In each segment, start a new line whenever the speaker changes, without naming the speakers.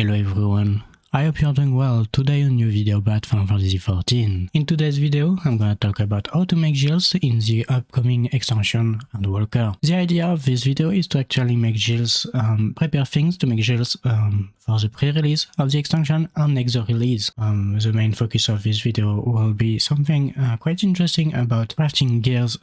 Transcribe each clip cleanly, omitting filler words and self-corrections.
Hello everyone, I hope you're doing well. Today a new video about Final Fantasy XIV. In today's video, I'm gonna talk about how to make Gils in the upcoming extension Endwalker. The idea of this video is to actually make Gils, prepare things to make Gils for the pre-release of the extension and next the release. The main focus of this video will be something quite interesting about crafting gears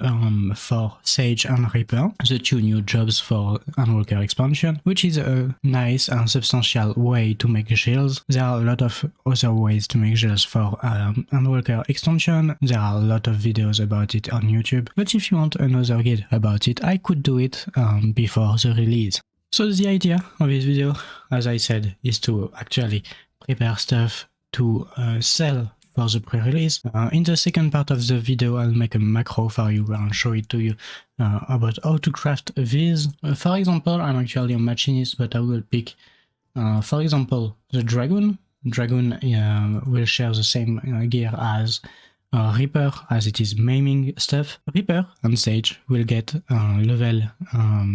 for Sage and Reaper, the two new jobs for Endwalker expansion, which is a nice and substantial way to make Gils. There are a lot of other ways to make Gils for Endwalker extension. There are a lot of videos about it on YouTube, but if you want another guide about it, I could do it before the release. So the idea of this video, as I said, is to actually prepare stuff to sell for the pre-release. In the second part of the video, I'll make a macro for you and show it to you about how to craft these. For example, I'm actually a machinist, but I will pick, for example, the Dragon. Dragon will share the same gear as Reaper, as it is maiming stuff. Reaper and Sage will get level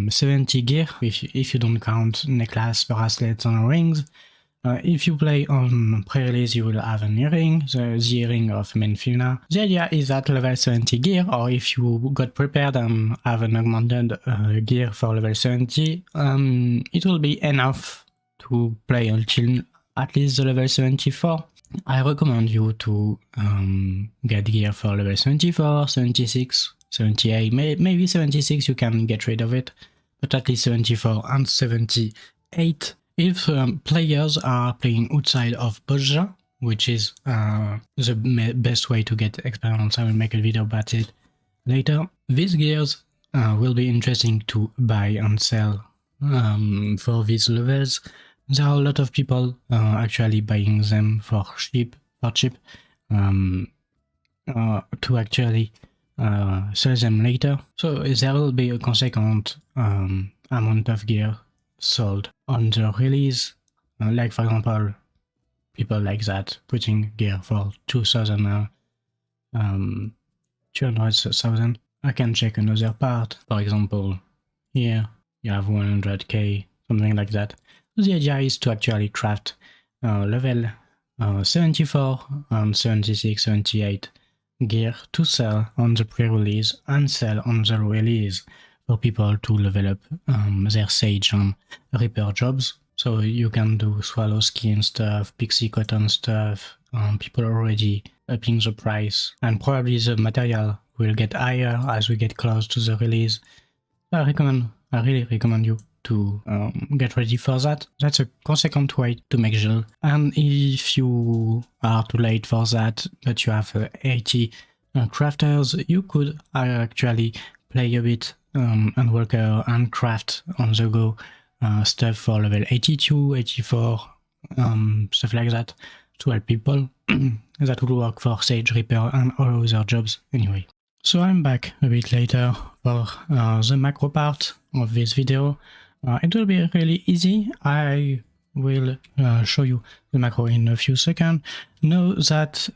70 gear if you don't count necklace, bracelets and rings. If you play on pre-release, you will have an earring, the earring of Menfina. The idea is that level 70 gear, or if you got prepared and have an augmented gear for level 70, it will be enough to play until at least the level 74. I recommend you to get gear for level 74, 76, 78, maybe 76 you can get rid of it, but at least 74 and 78. If players are playing outside of Bodja, which is the best way to get experience, I will make a video about it later. These gears will be interesting to buy and sell for these levels. There are a lot of people actually buying them for cheap, to actually sell them later. So there will be a consequent amount of gear sold on the release. Like for example, people like that putting gear for 200,000. I can check another part. For example, here you have 100k, something like that. The idea is to actually craft level 74 and 76, 78 gear to sell on the pre-release and sell on the release for people to level up their Sage and Reaper jobs. So you can do swallow skin stuff, pixie cotton stuff, people already upping the price, and probably the material will get higher as we get close to the release. I really recommend you to get ready for that. That's a consequent way to make Gil. And if you are too late for that, but you have 80 crafters, you could actually play a bit Endwalker and craft on the go stuff for level 82, 84, stuff like that to help people. That will work for Sage, Reaper and all other jobs anyway. So I'm back a bit later for the macro part of this video. It will be really easy. I will show you the macro in a few seconds. Know that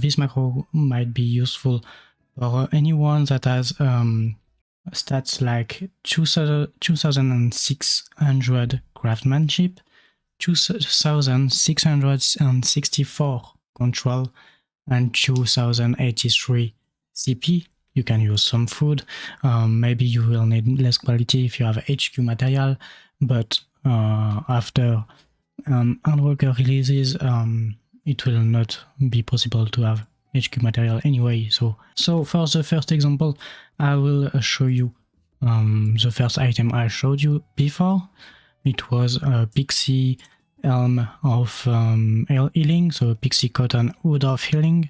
this macro might be useful for anyone that has stats like 2600 craftsmanship, 2664 control, and 2083 CP. You can use some food. Maybe you will need less quality if you have HQ material, but after Endwalker releases, it will not be possible to have HQ material anyway. So for the first example, I will show you the first item I showed you before. It was a pixie helm of healing, so a pixie cotton hood of healing.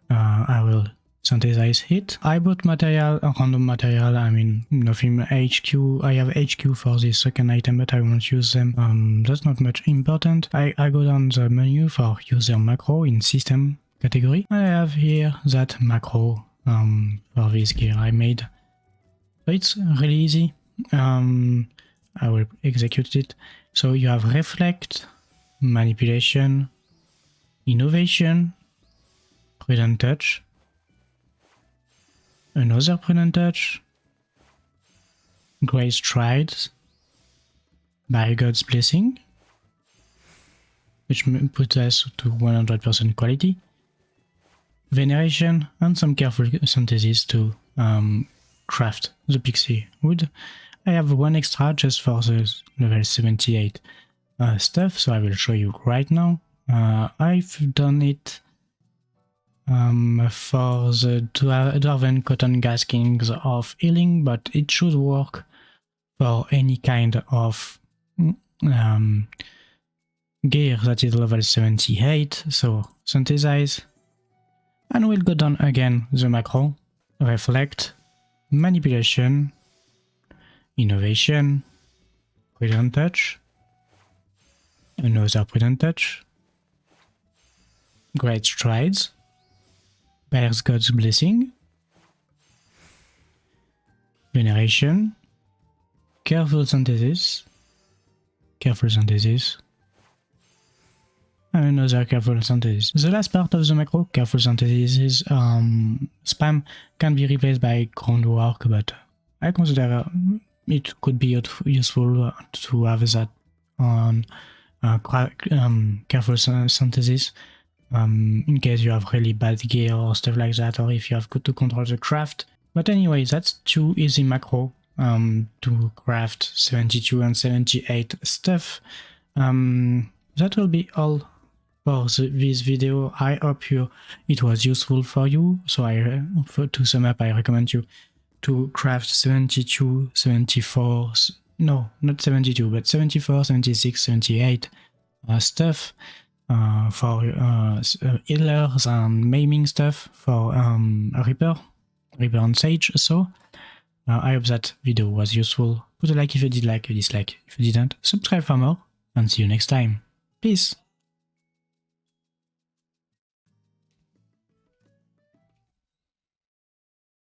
I will synthesize it. I bought material, random material, I mean nothing HQ. I have HQ for this second item, but I won't use them. That's not much important. I go down the menu for user macro in system category. I have here that macro for this gear I made. So it's really easy. I will execute it. So you have reflect, manipulation, innovation, prudent touch, another prudent touch, grace strides, by God's blessing, which puts us to 100% quality, veneration, and some careful synthesis to craft the pixie wood. I have one extra just for the level 78 stuff, so I will show you right now. I've done it for the Dwarven Cotton Gaskings of healing, but it should work for any kind of gear that is level 78, so synthesize. And we'll go down again the macro, reflect, manipulation, innovation, prudent touch, another prudent touch, great strides, bears God's blessing, veneration, careful synthesis, and another careful synthesis. The last part of the macro, careful synthesis, is spam can be replaced by groundwork, but I consider it could be useful to have that on careful synthesis in case you have really bad gear or stuff like that, or if you have to control the craft. But anyway, that's too easy macro to craft 72 and 78 stuff. That will be all for this video. I hope it was useful for you. So to sum up, I recommend you to craft 72, 74, no, not 72, but 74, 76, 78 stuff for healers and maiming stuff for Reaper and Sage. So I hope that video was useful. Put a like if you did like, a dislike if you didn't, subscribe for more, and see you next time. Peace!